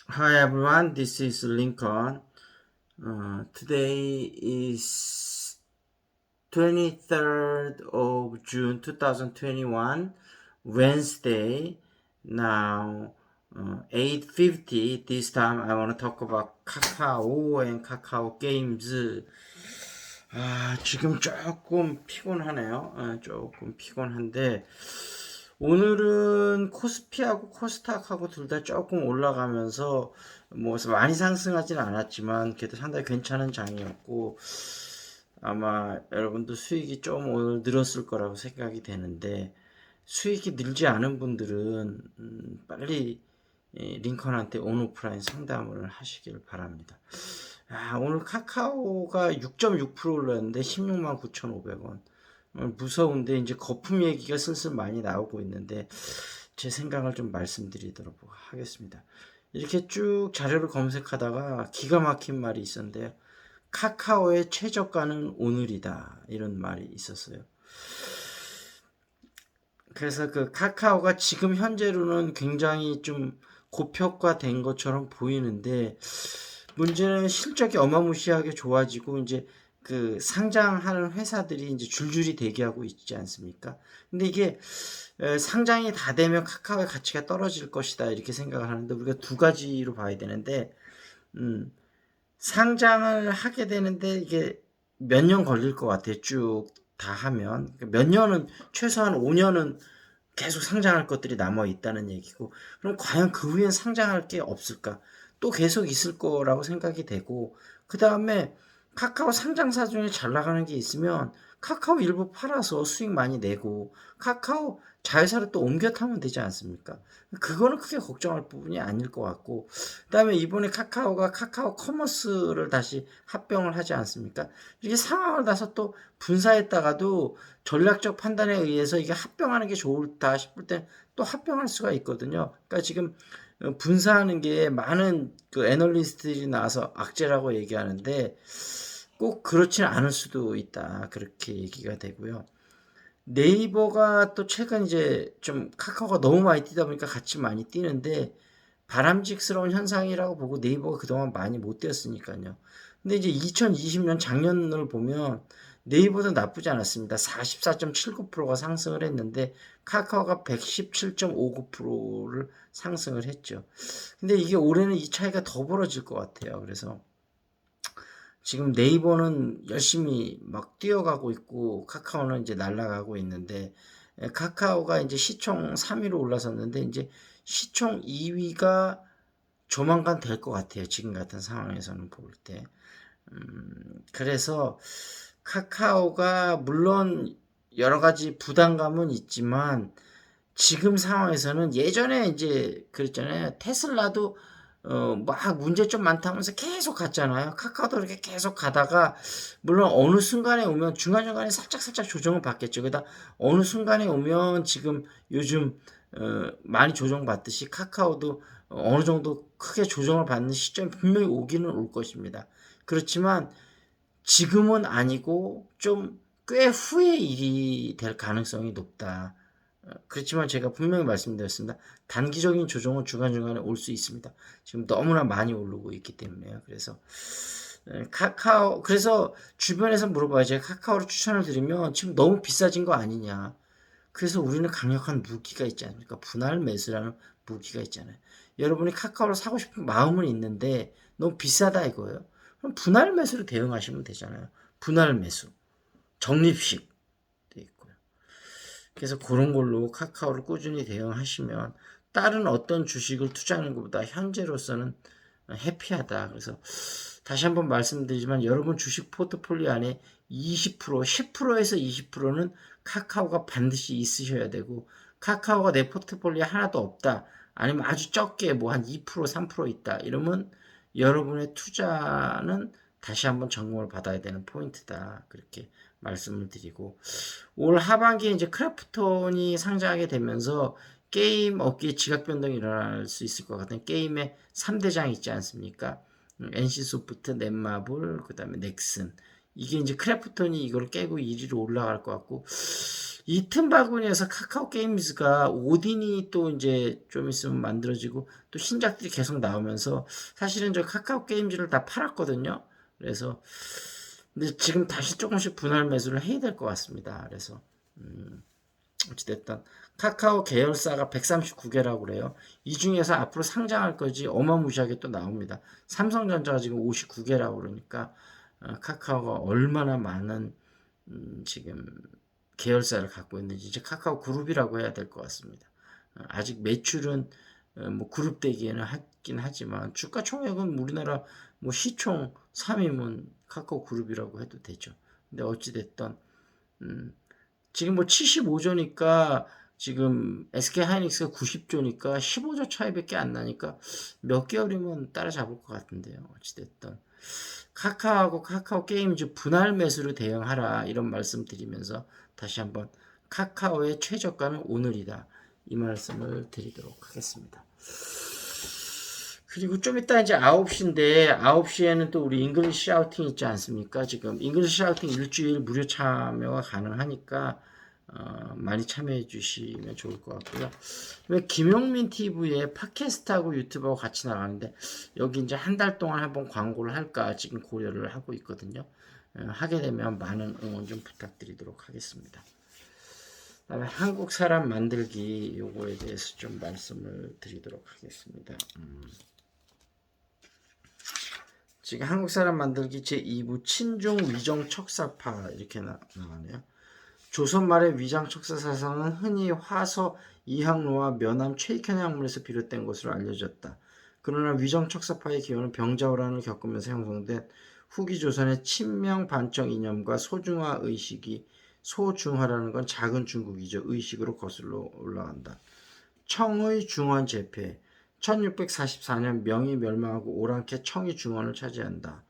Hi everyone, this is Lincoln. Today is 23rd of June 2021, Wednesday. Now, 8:50. This time I want to talk about Kakao and Kakao Games. 지금 조금 피곤하네요. 조금 피곤한데, 오늘은 코스피하고 코스닥하고 둘 다 조금 올라가면서 뭐 많이 상승하진 않았지만 그래도 상당히 괜찮은 장이었고 아마 여러분도 수익이 좀 오늘 늘었을 거라고 생각이 되는데 수익이 늘지 않은 분들은 빨리 링컨한테 온오프라인 상담을 하시길 바랍니다. 오늘 카카오가 6.6% 올랐는데 16만 9,500원. 무서운데 이제 거품 얘기가 슬슬 많이 나오고 있는데 제 생각을 좀 말씀드리도록 하겠습니다. 이렇게 쭉 자료를 검색하다가 기가 막힌 말이 있었는데요. 카카오의 최저가는 오늘이다. 이런 말이 있었어요. 그래서 그 카카오가 지금 현재로는 굉장히 좀 고평가된 것처럼 보이는데 문제는 실적이 어마무시하게 좋아지고 이제 그 상장하는 회사들이 이제 줄줄이 대기하고 있지 않습니까? 근데 이게 상장이 다 되면 카카오의 가치가 떨어질 것이다 이렇게 생각을 하는데 우리가 두 가지로 봐야 되는데 상장을 하게 되는데 이게 몇 년 걸릴 것 같아요. 쭉 다 하면 몇 년은 최소한 5년은 계속 상장할 것들이 남아 있다는 얘기고 그럼 과연 그 후엔 상장할 게 없을까? 또 계속 있을 거라고 생각이 되고 그 다음에 카카오 상장사 중에 잘 나가는 게 있으면 카카오 일부 팔아서 수익 많이 내고 카카오 자회사로 또 옮겨 타면 되지 않습니까? 그거는 크게 걱정할 부분이 아닐 것 같고 그다음에 이번에 카카오가 카카오 커머스를 다시 합병을 하지 않습니까? 이렇게 상황을 봐서 또 분사했다가도 전략적 판단에 의해서 이게 합병하는 게 좋다 싶을 때 또 합병할 수가 있거든요. 그러니까 지금 분사하는 게 많은 그 애널리스트들이 나와서 악재라고 얘기하는데 꼭 그렇지는 않을 수도 있다. 그렇게 얘기가 되고요. 네이버가 또 최근 이제 좀 카카오가 너무 많이 뛰다 보니까 같이 많이 뛰는데 바람직스러운 현상이라고 보고 네이버가 그동안 많이 못 뛰었으니까요. 근데 이제 2020년 작년을 보면 네이버도 나쁘지 않았습니다. 44.79%가 상승을 했는데 카카오가 117.59%를 상승을 했죠. 근데 이게 올해는 이 차이가 더 벌어질 것 같아요. 그래서 지금 네이버는 열심히 막 뛰어가고 있고 카카오는 이제 날아가고 있는데 카카오가 이제 시총 3위로 올라섰는데 이제 시총 2위가 조만간 될 것 같아요. 지금 같은 상황에서는 볼 때. 그래서 카카오가 물론 여러 가지 부담감은 있지만 지금 상황에서는 예전에 이제 그랬잖아요. 테슬라도 막 문제점 많다면서 계속 갔잖아요. 카카오도 그렇게 계속 가다가 물론 어느 순간에 오면 중간중간에 살짝살짝 조정을 받겠죠. 그러다 어느 순간에 오면 지금 요즘 많이 조정받듯이 카카오도 어느 정도 크게 조정을 받는 시점이 분명히 오기는 올 것입니다. 그렇지만 지금은 아니고 좀 꽤 후의 일이 될 가능성이 높다. 그렇지만 제가 분명히 말씀드렸습니다. 단기적인 조정은 중간중간에 올 수 있습니다. 지금 너무나 많이 오르고 있기 때문에요. 그래서 카카오 그래서 주변에서 물어봐요. 제가 카카오를 추천을 드리면 지금 너무 비싸진 거 아니냐. 그래서 우리는 강력한 무기가 있지 않습니까? 분할 매수라는 무기가 있잖아요. 여러분이 카카오를 사고 싶은 마음은 있는데 너무 비싸다 이거예요. 그럼 분할 매수로 대응하시면 되잖아요. 분할 매수, 적립식 돼 있고요. 그래서 그런 걸로 카카오를 꾸준히 대응하시면 다른 어떤 주식을 투자하는 것보다 현재로서는 해피하다. 그래서 다시 한번 말씀드리지만 여러분 주식 포트폴리오 안에 20%, 10%에서 20%는 카카오가 반드시 있으셔야 되고 카카오가 내 포트폴리오에 하나도 없다. 아니면 아주 적게 뭐 한 2%, 3% 있다. 이러면 여러분의 투자는 다시 한번 점검을 받아야 되는 포인트다. 그렇게 말씀을 드리고 올 하반기에 이제 크래프톤이 상장하게 되면서 게임 업계에 지각 변동이 일어날 수 있을 것 같은 게임의 3대장 있지 않습니까? NC소프트, 넷마블, 그 다음에 넥슨. 이게 이제 크래프톤이 이걸 깨고 1위로 올라갈 것 같고, 이 틈바구니에서 카카오 게임즈가 오딘이 또 이제 좀 있으면 만들어지고 또 신작들이 계속 나오면서 사실은 저 카카오 게임즈를 다 팔았거든요. 그래서 근데 지금 다시 조금씩 분할 매수를 해야 될 것 같습니다. 그래서 어찌됐든 카카오 계열사가 139개라고 그래요. 이 중에서 앞으로 상장할 거지 어마무시하게 또 나옵니다. 삼성전자가 지금 59개라고 그러니까 카카오가 얼마나 많은 지금 계열사를 갖고 있는지 이제 카카오 그룹이라고 해야 될 것 같습니다. 아직 매출은 뭐 그룹 되기에는 하긴 하지만 주가 총액은 우리나라 뭐 시총 3위면 카카오 그룹이라고 해도 되죠. 근데 어찌 됐든 지금 뭐 75조니까 지금 SK 하이닉스가 90조니까 15조 차이밖에 안 나니까 몇 개월이면 따라잡을 것 같은데요. 어찌됐든 카카오하고 카카오 게임즈 분할 매수로 대응하라 이런 말씀 드리면서 다시 한번 카카오의 최저가는 오늘이다 이 말씀을 드리도록 하겠습니다. 그리고 좀 이따 이제 9시인데 9시에는 또 우리 잉글리시 샤우팅 있지 않습니까? 지금 잉글리시 샤우팅 일주일 무료 참여가 가능하니까 많이 참여해 주시면 좋을 것 같고요. 김용민 TV에 팟캐스트하고 유튜브하고 같이 나가는데 여기 이제 한 달 동안 한번 광고를 할까 지금 고려를 하고 있거든요. 하게 되면 많은 응원 좀 부탁드리도록 하겠습니다. 그다음에 한국 사람 만들기 요거에 대해서 좀 말씀을 드리도록 하겠습니다. 지금 한국 사람 만들기 제2부 친중 위정 척사파 이렇게 나가네요. 조선 말의 위장 척사 사상은 흔히 화서 이항로와 면함 최익현 학문에서 비롯된 것으로 알려졌다. 그러나 위정 척사파의 기원은 병자호란을 겪으면서 형성된 후기 조선의 친명 반청 이념과 소중화 의식이 소중화라는 건 작은 중국이죠. 의식으로 거슬러 올라간다. 청의 중원 제패 1644년 명이 멸망하고 오랑캐 청이 중원을 차지한다.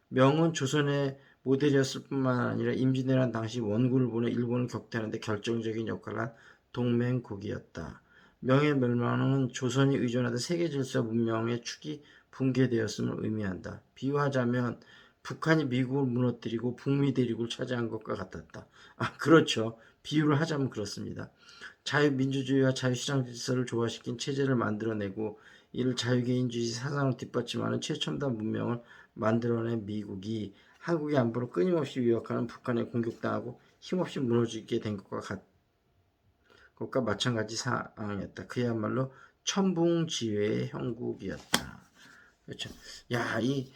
명은 조선의 모델이었을 뿐만 아니라 임진왜란 당시 원군을 보내 일본을 격퇴하는데 결정적인 역할을 한 동맹국이었다. 명의 멸망은 조선이 의존하던 세계 질서 문명의 축이 붕괴되었음을 의미한다. 비유하자면 북한이 미국을 무너뜨리고 북미 대륙을 차지한 것과 같았다. 그렇죠. 비유를 하자면 그렇습니다. 자유민주주의와 자유시장 질서를 조화시킨 체제를 만들어내고 이를 자유개인주의 사상을 뒷받침하는 최첨단 문명을 만들어낸 미국이 한국의 안보를 끊임없이 위협하는 북한에 공격당하고 힘없이 무너지게 된 것과 마찬가지 상황이었다. 그야말로 천붕지회의 형국이었다. 그렇죠. 야, 이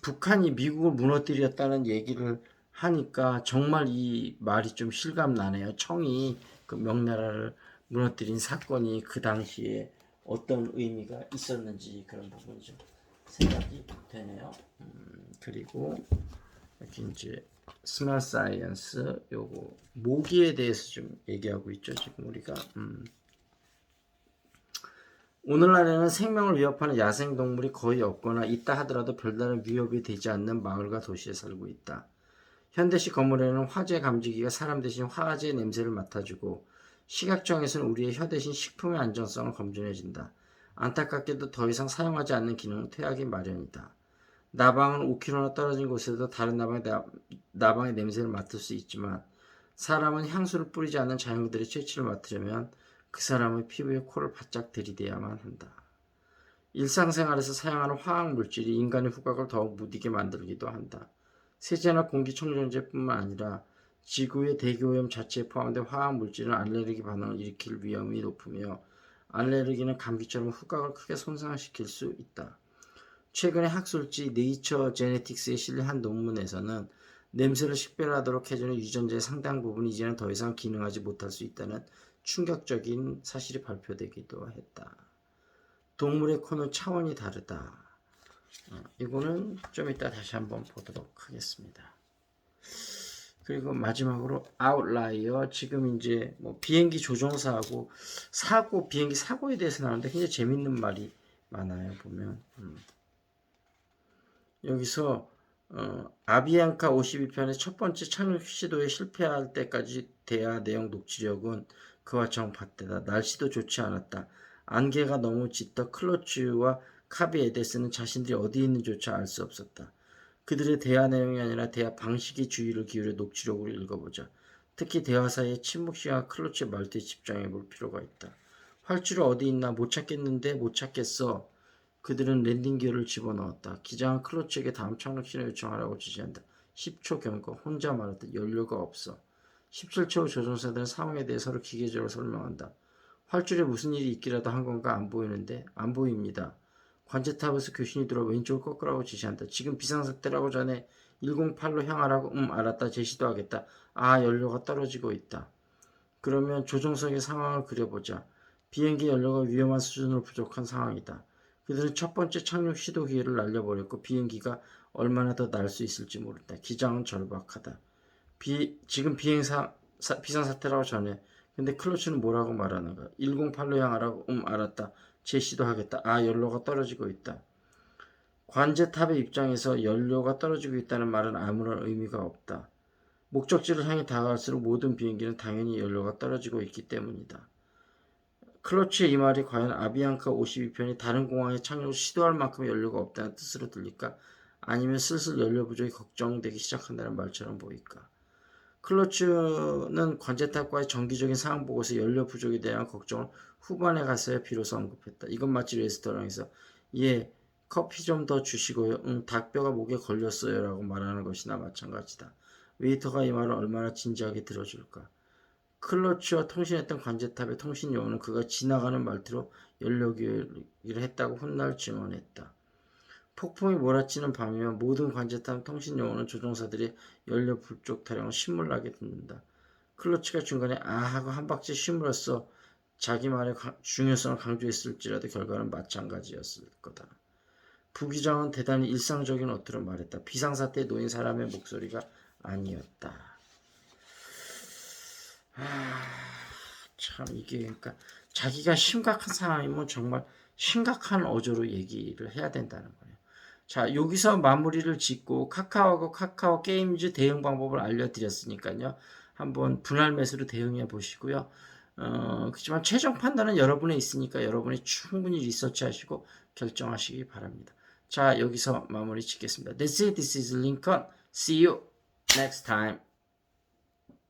북한이 미국을 무너뜨렸다는 얘기를 하니까 정말 이 말이 좀 실감 나네요. 청이 그 명나라를 무너뜨린 사건이 그 당시에 어떤 의미가 있었는지 그런 부분이 좀 생각이 되네요. 그리고 이렇게 이제 스마트 사이언스 요거 모기에 대해서 좀 얘기하고 있죠. 지금 우리가 오늘날에는 생명을 위협하는 야생동물이 거의 없거나 있다 하더라도 별다른 위협이 되지 않는 마을과 도시에 살고 있다. 현대식 건물에는 화재 감지기가 사람 대신 화재 냄새를 맡아주고 식약청에서는 우리의 혀 대신 식품의 안전성을 검증해준다. 안타깝게도 더 이상 사용하지 않는 기능은 퇴하기 마련이다. 나방은 5km나 떨어진 곳에도 다른 나방의 냄새를 맡을 수 있지만 사람은 향수를 뿌리지 않는 자연들의 채취를 맡으려면 그 사람의 피부에 코를 바짝 들이대야만 한다. 일상생활에서 사용하는 화학물질이 인간의 후각을 더욱 무디게 만들기도 한다. 세제나 공기청정제뿐만 아니라 지구의 대기오염 자체에 포함된 화학물질은 알레르기 반응을 일으킬 위험이 높으며 알레르기는 감기처럼 후각을 크게 손상시킬 수 있다. 최근에 학술지 네이처 제네틱스에 실린 한 논문에서는 냄새를 식별하도록 해주는 유전자의 상당 부분이 이제는 더 이상 기능하지 못할 수 있다는 충격적인 사실이 발표되기도 했다. 동물의 코는 차원이 다르다. 이거는 좀 이따 다시 한번 보도록 하겠습니다. 그리고 마지막으로 아웃라이어 지금 이제 뭐 비행기 조종사하고 비행기 사고에 대해서 나오는데 굉장히 재밌는 말이 많아요. 보면 여기서 아비앙카 52편의 첫 번째 착륙 시도에 실패할 때까지 대화 내용 녹취력은 그와 정반대다. 날씨도 좋지 않았다. 안개가 너무 짙어 클로츠와 카비 에데스는 자신들이 어디 있는지조차 알 수 없었다. 그들의 대화 내용이 아니라 대화 방식에 주의를 기울여 녹취록으로 읽어보자. 특히 대화 사이의 침묵 시간 클로치의 말투에 집중해 볼 필요가 있다. 활주로 어디 있나 못 찾겠는데 못 찾겠어. 그들은 랜딩 기어를 집어넣었다. 기장은 클로치에게 다음 착륙 신호 요청하라고 지시한다. 10초 경고. 혼자 말했다. 연료가 없어. 17초 후 조종사들은 상황에 대해 서로 기계적으로 설명한다. 활줄에 무슨 일이 있기라도 한 건가 안 보이는데? 안 보입니다. 관제탑에서 교신이 들어 왼쪽을 꺾으라고 지시한다. 지금 비상사태라고 전에 108로 향하라고. 알았다. 제시도 하겠다. 아, 연료가 떨어지고 있다. 그러면 조종석의 상황을 그려보자. 비행기 연료가 위험한 수준으로 부족한 상황이다. 그들은 첫 번째 착륙 시도 기회를 날려버렸고 비행기가 얼마나 더 날 수 있을지 모른다. 기장은 절박하다. 지금 비상사태라고 전해. 근데 클로치는 뭐라고 말하는가? 108로 향하라고. 알았다. 제시도 하겠다. 아, 연료가 떨어지고 있다. 관제탑의 입장에서 연료가 떨어지고 있다는 말은 아무런 의미가 없다. 목적지를 향해 다가갈수록 모든 비행기는 당연히 연료가 떨어지고 있기 때문이다. 클러치의 이 말이 과연 아비앙카 52편이 다른 공항에 착륙을 시도할 만큼 연료가 없다는 뜻으로 들릴까? 아니면 슬슬 연료 부족이 걱정되기 시작한다는 말처럼 보일까? 클러츠는 관제탑과의 정기적인 상황 보고서 연료 부족에 대한 걱정을 후반에 가서야 비로소 언급했다. 이건 마치 레스토랑에서 예, 커피 좀 더 주시고요. 닭뼈가 목에 걸렸어요 라고 말하는 것이나 마찬가지다. 웨이터가 이 말을 얼마나 진지하게 들어줄까? 클러치와 통신했던 관제탑의 통신 요원은 그가 지나가는 말투로 연료 교류를 했다고 훗날 증언했다. 폭풍이 몰아치는 밤이면 모든 관제탑 통신 요원은 조종사들이 연료 부족 타령을 신물나게 듣는다. 클러치가 중간에 아 하고 한 박자 쉼으로써 자기 말의 중요성을 강조했을지라도 결과는 마찬가지였을 거다. 부기장은 대단히 일상적인 어투로 말했다. 비상사태에 놓인 사람의 목소리가 아니었다. 참 이게 그러니까 자기가 심각한 상황이면 정말 심각한 어조로 얘기를 해야 된다는 거예요. 자, 여기서 마무리를 짓고 카카오하고 카카오 게임즈 대응 방법을 알려드렸으니까요. 한번 분할 매수로 대응해 보시고요. 그렇지만 최종 판단은 여러분에 있으니까 여러분이 충분히 리서치하시고 결정하시기 바랍니다. 자, 여기서 마무리 짓겠습니다. This is Lincoln. See you next time.